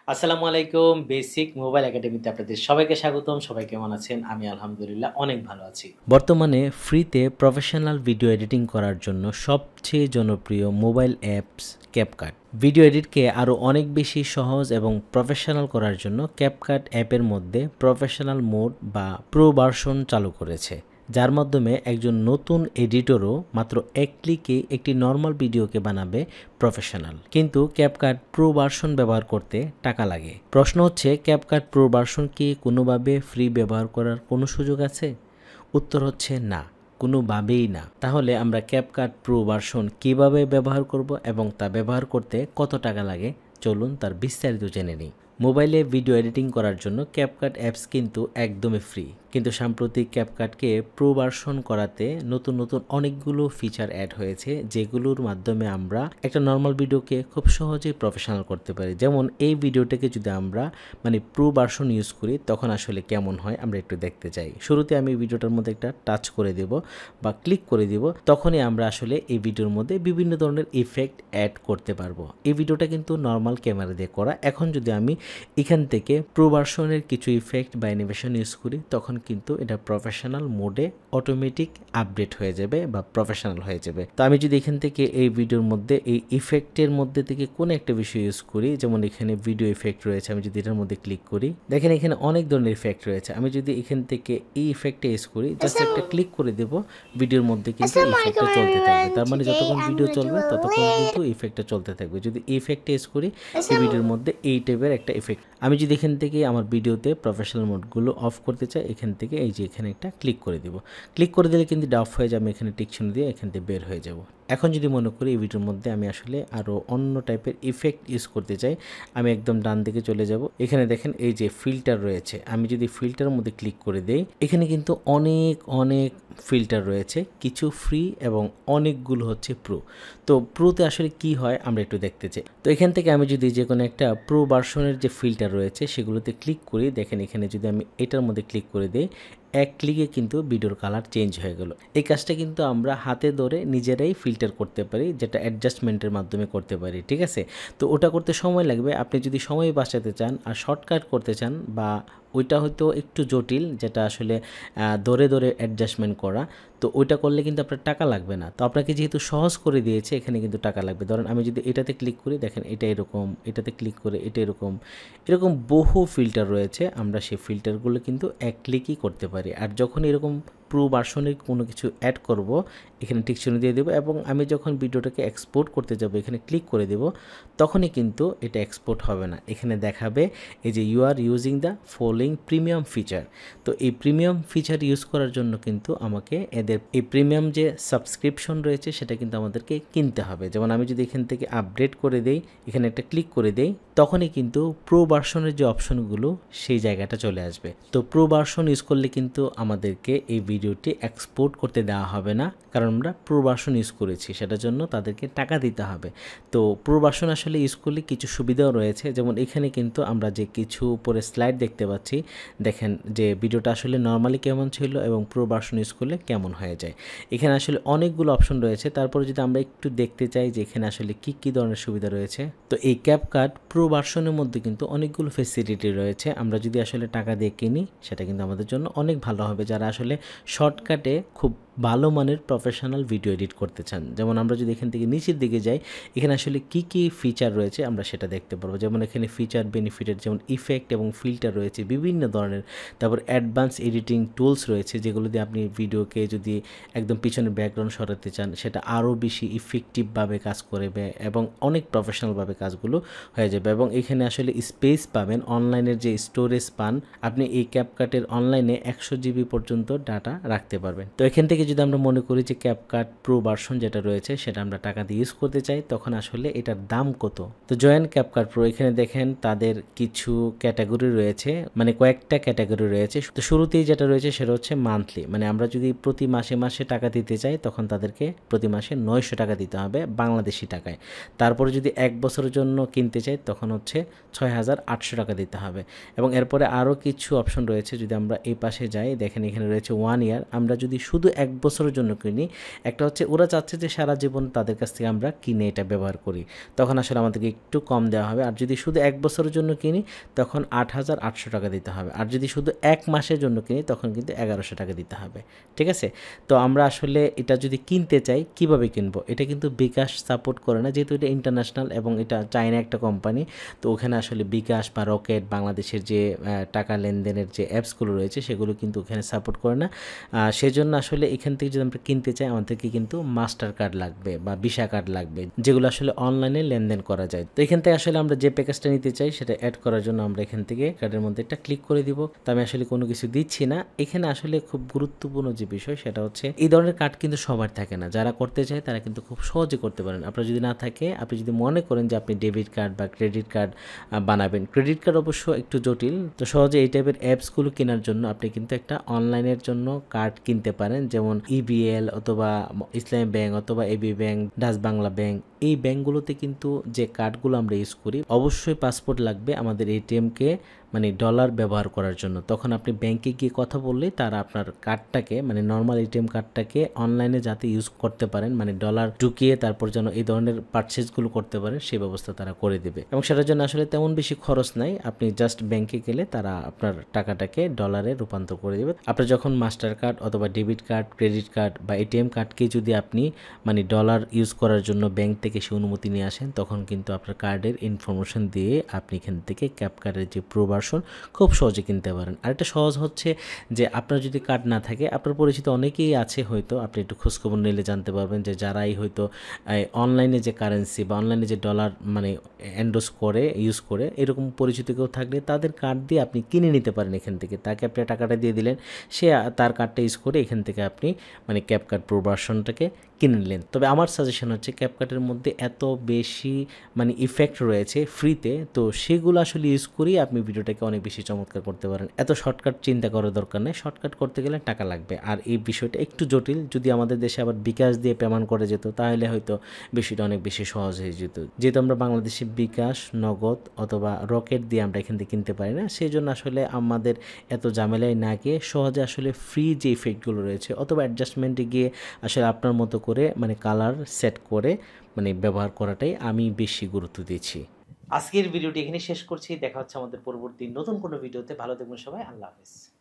আসসালামু আলাইকুম। Basic mobile একাডেমিতে আপনাদের সবাইকে স্বাগতম। সবাই কেমন আছেন? আমি আলহামদুলিল্লাহ অনেক ভালো আছি। বর্তমানে ফ্রিতে প্রফেশনাল ভিডিও এডিটিং করার জন্য সবচেয়ে জনপ্রিয় মোবাইল অ্যাপস ক্যাপকাট। ভিডিও এডিটকে আরও অনেক বেশি সহজ এবং প্রফেশনাল করার জন্য ক্যাপকাট অ্যাপের মধ্যে প্রফেশনাল মোড বা প্রো ভার্সন চালু করেছে, যার মাধ্যমে একজন নতুন এডিটরও মাত্র এক ক্লিকে একটি নর্মাল ভিডিওকে বানাবে প্রফেশনাল। কিন্তু ক্যাপকাট প্রো ভার্সন ব্যবহার করতে টাকা লাগে। প্রশ্ন হচ্ছে, ক্যাপকাট প্রো ভার্সন কি কোনোভাবে ফ্রি ব্যবহার করার কোনো সুযোগ আছে? উত্তর হচ্ছে না, কোনোভাবেই না। তাহলে আমরা ক্যাপকাট প্রো ভার্সন কীভাবে ব্যবহার করব এবং তা ব্যবহার করতে কত টাকা লাগে, চলুন তার বিস্তারিত জেনে নিই। মোবাইলে ভিডিও এডিটিং করার জন্য ক্যাপকাট অ্যাপস কিন্তু একদমই ফ্রি, কিন্তু সাম্প্রতিক ক্যাপকাটকে প্রো ভার্সন করাতে নতুন নতুন অনেকগুলো ফিচার অ্যাড হয়েছে, যেগুলোর মাধ্যমে আমরা একটা নর্মাল ভিডিওকে খুব সহজেই প্রফেশনাল করতে পারি। যেমন এই ভিডিওটাকে যদি আমরা প্রো ভার্সন ইউজ করি তখন আসলে কেমন হয় আমরা একটু দেখতে চাই। শুরুতে আমি ভিডিওটার মধ্যে একটা টাচ করে দেব বা ক্লিক করে দিব, তখনই আমরা আসলে এই ভিডিওর মধ্যে বিভিন্ন ধরনের ইফেক্ট অ্যাড করতে পারবো। এই ভিডিওটা কিন্তু নর্মাল ক্যামেরা দিয়ে করা। এখন যদি আমি এখান থেকে প্রো ভার্সনের কিছু ইফেক্ট বা অ্যানিমেশন ইউজ করি তখন কিন্তু এটা প্রফেশনাল মোডে অটোমেটিক আপডেট হয়ে যাবে বা প্রফেশনাল হয়ে যাবে। তো আমি যদি এখান থেকে এই ভিডিওর মধ্যে এই ইফেক্টের মধ্যে থেকে কোনো একটা বিষয় ইউজ করি, যেমন এখানে ভিডিও ইফেক্ট রয়েছে, আমি যদি এটার মধ্যে ক্লিক করি, দেখেন এখানে অনেক ধরনের ইফেক্ট রয়েছে। আমি যদি এখান থেকে এই ইফেক্টটা ইউজ করি, জাস্ট একটা ক্লিক করে দেব, ভিডিওর মধ্যে কিন্তু ইফেক্টটা চলতে থাকবে। তার মানে যতক্ষণ ভিডিও চলবে ততক্ষণ কিন্তু ইফেক্টটা চলতে থাকবে। যদি ইফেক্টটা ইউজ করি এই ভিডিওর মধ্যে এই টাইপের একটা ইফেক্ট, আমি যদি এখান থেকে আমার ভিডিওতে প্রফেশনাল মোডগুলো অফ করতে চাই, এখান থেকে এই যে এখানে একটা ক্লিক করে দিব। ক্লিক করে দিলে কিন্তু এটা অফ হয়ে যাবে, আমি এখানে টিক চিহ্ন দিয়ে এখান থেকে বের হয়ে যাব। এখন যদি মনে করি এই ভিডিওর মধ্যে আমি আসলে আরও অন্য টাইপের ইফেক্ট ইউজ করতে চাই, আমি একদম ডান দিকে চলে যাব। এখানে দেখেন এই যে ফিল্টার রয়েছে, আমি যদি ফিল্টারের মধ্যে ক্লিক করে দেই, এখানে কিন্তু অনেক অনেক ফিল্টার রয়েছে, কিছু ফ্রি এবং অনেকগুলো হচ্ছে প্রো। তো প্রোতে আসলে কি হয় আমরা একটু দেখতে চাই। তো এখান থেকে আমি যদি যে কোনো একটা প্রো ভার্সনের যে ফিল্টার রয়েছে সেগুলোতে ক্লিক করি, দেখেন এখানে যদি আমি এটার মধ্যে ক্লিক করে দিই, এক ক্লিকে কিন্তু ভিডিওর কালার চেঞ্জ হয়ে গেল। এই কাজটা কিন্তু আমরা হাতে ধরে নিজেরাই ফিল্টার করতে পারি, যেটা অ্যাডজাস্টমেন্টের মাধ্যমে করতে পারি, ঠিক আছে? তো ওটা করতে সময় লাগবে। আপনি যদি সময় বাঁচাতে চান আর শর্টকাট করতে চান, বা ওইটা হয়তো একটু জটিল, যেটা আসলে ধরে ধরে অ্যাডজাস্টমেন্ট করা, তো ওইটা করলে কিন্তু আপনার টাকা লাগবে না। তো আপনাকে যেহেতু সহজ করে দিয়েছে, এখানে কিন্তু টাকা লাগবে। ধরেন আমি যদি এটাতে ক্লিক করি, দেখেন এটা এরকম, এটাতে ক্লিক করে এটা এরকম, এরকম বহু ফিল্টার রয়েছে, আমরা সেই ফিল্টারগুলো কিন্তু এক ক্লিকই করতে পারি। আর যখন এরকম প্রো ভার্সনের কোনো কিছু অ্যাড করব, এখানে টিক চিহ্ন দিয়ে দেবো, এবং আমি যখন ভিডিওটাকে এক্সপোর্ট করতে যাব এখানে ক্লিক করে দেব, তখনই কিন্তু এটা এক্সপোর্ট হবে না। এখানে দেখাবে এই যে you are using the following premium feature. তো এই প্রিমিয়াম ফিচার ইউজ করার জন্য কিন্তু আমাকে এদের এই প্রিমিয়াম যে সাবস্ক্রিপশন রয়েছে সেটা কিন্তু আমাদেরকে কিনতে হবে। যেমন আমি যদি এখান থেকে আপডেট করে দেই, এখানে একটা ক্লিক করে দেই, তখনই কিন্তু প্রো ভার্সনের যে অপশনগুলো সেই জায়গাটা চলে আসবে। তো প্রো ভার্সন ইউজ করলে কিন্তু আমাদেরকে এই ভিডিওটি এক্সপোর্ট করতে দেওয়া হবে না, কারণ আমরা প্রো ভার্সন ইউজ করেছি, সেটার জন্য তাদেরকে টাকা দিতে হবে। তো প্রো ভার্সন আসলে ইউজ করলে কিছু সুবিধাও রয়েছে, যেমন এখানে কিন্তু আমরা যে কিছু উপরে স্লাইড দেখতে পাচ্ছি, দেখেন যে ভিডিওটা আসলে নর্মালি কেমন ছিল এবং প্রো ভার্সন ইউজ করলে কেমন হয়ে যায়। এখানে আসলে অনেকগুলো অপশন রয়েছে। তারপরে যদি আমরা একটু দেখতে চাই যে এখানে আসলে কি কি ধরনের সুবিধা রয়েছে, তো এই ক্যাপকাট প্রো ভার্সনের মধ্যে কিন্তু অনেকগুলো ফেসিলিটি রয়েছে। আমরা যদি আসলে টাকা দিয়ে কিনি সেটা কিন্তু আমাদের জন্য অনেক ভালো হবে, যারা আসলে শর্টকাটে খুব ভালো মানের প্রফেশনাল ভিডিও এডিট করতে চান। যেমন আমরা যদি এখান থেকে নিচের দিকে যাই, এখানে আসলে কি কি ফিচার রয়েছে আমরা সেটা দেখতে পারবো। যেমন এখানে ফিচার বেনিফিটের যেমন ইফেক্ট এবং ফিল্টার রয়েছে বিভিন্ন ধরনের, তারপর অ্যাডভান্স এডিটিং টুলস রয়েছে, যেগুলো দিয়ে আপনি ভিডিওকে যদি একদম পিছনে ব্যাকগ্রাউন্ড সরাতে চান সেটা আরও বেশি ইফেক্টিভভাবে কাজ করবে এবং অনেক প্রফেশনালভাবে কাজগুলো হয়ে যাবে। এবং এখানে আসলে স্পেস পাবেন, অনলাইনের যে স্টোরেজ পান, আপনি এই ক্যাপকাটের অনলাইনে 100 জিবি পর্যন্ত ডাটা রাখতে পারবেন। তো এখান থেকে যদি আমরা মনে করি যে ক্যাপকাট প্রো ভার্সন যেটা রয়েছে সেটা আমরা টাকা দিয়ে ইউজ করতে চাই, তখন আসলে এটার দাম কত। তো জয়েন ক্যাপকাট প্রো, এখানে দেখেন তাদের কিছু ক্যাটাগরি রয়েছে, কয়েকটা ক্যাটাগরি রয়েছে। তো শুরুতেই যেটা রয়েছে সেটা হচ্ছে মান্থলি, আমরা যদি প্রতি মাসে মাসে টাকা দিতে চাই তখন তাদেরকে প্রতি মাসে 900 টাকা দিতে হবে বাংলাদেশি টাকায়। তারপরে যদি 1 বছরের জন্য কিনতে চাই তখন হচ্ছে 6800 টাকা দিতে হবে। এবং এরপরে আরও কিছু অপশন রয়েছে, যদি আমরা এই পাশে যাই, দেখেন এখানে রয়েছে 1 ইয়ার। আমরা যদি শুধু 1 বছরের জন্য কিনি, একটা হচ্ছে ওরা চাচ্ছে যে সারা জীবন তাদের কাছ থেকে আমরা কিনে এটা ব্যবহার করি, তখন আসলে আমাদেরকে একটু কম দেওয়া হবে। আর যদি শুধু 1 বছরের জন্য কিনি তখন 8,800 টাকা দিতে হবে। আর যদি শুধু 1 মাসের জন্য কিনি তখন কিন্তু 1100 টাকা দিতে হবে। ঠিক আছে? তো আমরা আসলে এটা যদি কিনতে চাই কিভাবে কিনবো? এটা কিন্তু বিকাশ সাপোর্ট করে না, যেহেতু এটা ইন্টারন্যাশনাল এবং এটা চায়না একটা কোম্পানি। তো ওখানে আসলে বিকাশ বা রকেট বাংলাদেশের যে টাকা লেনদেনের যে অ্যাপসগুলো রয়েছে সেগুলো কিন্তু ওখানে সাপোর্ট করে না। সেজন্য আসলে এখান থেকে যদি আমরা কিনতে চাই আমাদেরকে কিন্তু মাস্টার কার্ড লাগবে বা ভিসা কার্ড লাগবে, যেগুলো আসলে অনলাইনে লেনদেন করা যায়। তো এখান থেকে আসলে আমরা যে প্যাকেজটা নিতে চাই সেটা অ্যাড করার জন্য আমরা এখান থেকে কার্ডের মধ্যে একটা ক্লিক করে দিব। তো আমি আসলে কোনো কিছু দিচ্ছি না। এখানে আসলে খুব গুরুত্বপূর্ণ যে বিষয় সেটা হচ্ছে এই ধরনের কার্ড কিন্তু সবার থাকে না, যারা করতে চায় তারা কিন্তু খুব সহজে করতে পারেন। আপনার যদি না থাকে, আপনি যদি মনে করেন যে আপনি ডেবিট কার্ড বা ক্রেডিট কার্ড বানাবেন, ক্রেডিট কার্ড অবশ্য একটু জটিল, তো সহজে এই টাইপের অ্যাপসগুলো কেনার জন্য আপনি কিন্তু একটা অনলাইনের জন্য কার্ড কিনতে পারেন, যেমন ইবিএল অথবা ইসলামী ব্যাংক অথবা AB bank, Dutch Bangla bank. এই ব্যাংকগুলোতে কিন্তু যে কার্ডগুলো আমরা ইউজ করি অবশ্যই পাসপোর্ট লাগবে আমাদের এটিএমকে মানে ডলার ব্যবহার করার জন্য। তখন আপনি ব্যাংকে গিয়ে কথা বললেই তারা আপনার কার্ডটাকে মানে নর্মাল এটিএম কার্ডটাকে অনলাইনে যাতে ইউজ করতে পারেন, মানে ডলার ঢুকিয়ে তারপর যেন এই ধরনের পারচেজগুলো করতে পারেন সেই ব্যবস্থা তারা করে দেবে। এবং সেটার জন্য আসলে তেমন বেশি খরচ নাই, আপনি জাস্ট ব্যাংকে গেলে তারা আপনার টাকাটাকে ডলারে রূপান্তর করে দেবে। আপনার যখন মাস্টার কার্ড অথবা ডেবিট কার্ড, ক্রেডিট কার্ড বা এটিএম কার্ডকে যদি আপনি মানে ডলার ইউজ করার জন্য ব্যাংক থেকে সে অনুমতি নিয়ে আসেন, তখন কিন্তু আপনার কার্ডের ইনফরমেশন দিয়ে আপনি এখান থেকে ক্যাপকার্ডের যে প্রো ভার্সন খুব সহজে কিনতে পারেন। আরেকটা সহজ হচ্ছে যে আপনার যদি কার্ড না থাকে, আপনার পরিচিত অনেকেই আছে, হয়তো আপনি একটু খোঁজখবর নিলে জানতে পারবেন যে যারাই হয়তো অনলাইনে যে কারেন্সি বা অনলাইনে যে ডলার মানে এন্ডোস করে ইউজ করে, এরকম পরিচিত কেউ থাকলে তাদের কার্ড দিয়ে আপনি কিনে নিতে পারেন এখান থেকে। তাকে আপনি টাকাটা দিয়ে দিলেন, সে তার কার্ডটা ইউজ করে এখান থেকে আপনি মানে ক্যাপকার্ড প্রো ভার্সনটাকে কিনে নিলেন। তবে আমার সাজেশন হচ্ছে ক্যাপকার্টের মধ্যে এত বেশি মানে ইফেক্ট রয়েছে ফ্রিতে, তো সেগুলো আসলে ইউজ করেই আপনি ভিডিওটাকে অনেক বেশি চমৎকার করতে পারেন। এত শর্টকাট চিন্তা করার দরকার নেই, শর্টকাট করতে গেলে টাকা লাগবে। আর এই বিষয়টা একটু জটিল, যদি আমাদের দেশে আবার বিকাশ দিয়ে পেমেন্ট করে যেত তাহলে হয়তো বিষয়টা অনেক বেশি সহজ হয়ে যেত। যেহেতু আমরা বাংলাদেশে বিকাশ, নগদ অথবা রকেট দিয়ে আমরা এখান থেকে কিনতে পারি না, সেই জন্য আসলে আমাদের এত ঝামেলায় না গিয়ে সহজে আসলে ফ্রি যে ইফেক্টগুলো রয়েছে অথবা অ্যাডজাস্টমেন্টে গিয়ে আসলে আপনার মতো করে মানে কালার সেট করে মানে ব্যবহার করাটাই আমি বেশি গুরুত্ব দিচ্ছি। আজকের ভিডিওটি এখানে শেষ করছি, দেখা হচ্ছে আমাদের পরবর্তী নতুন কোনো ভিডিওতে। ভালো থাকবেন সবাই, আল্লাহ হাফেজ।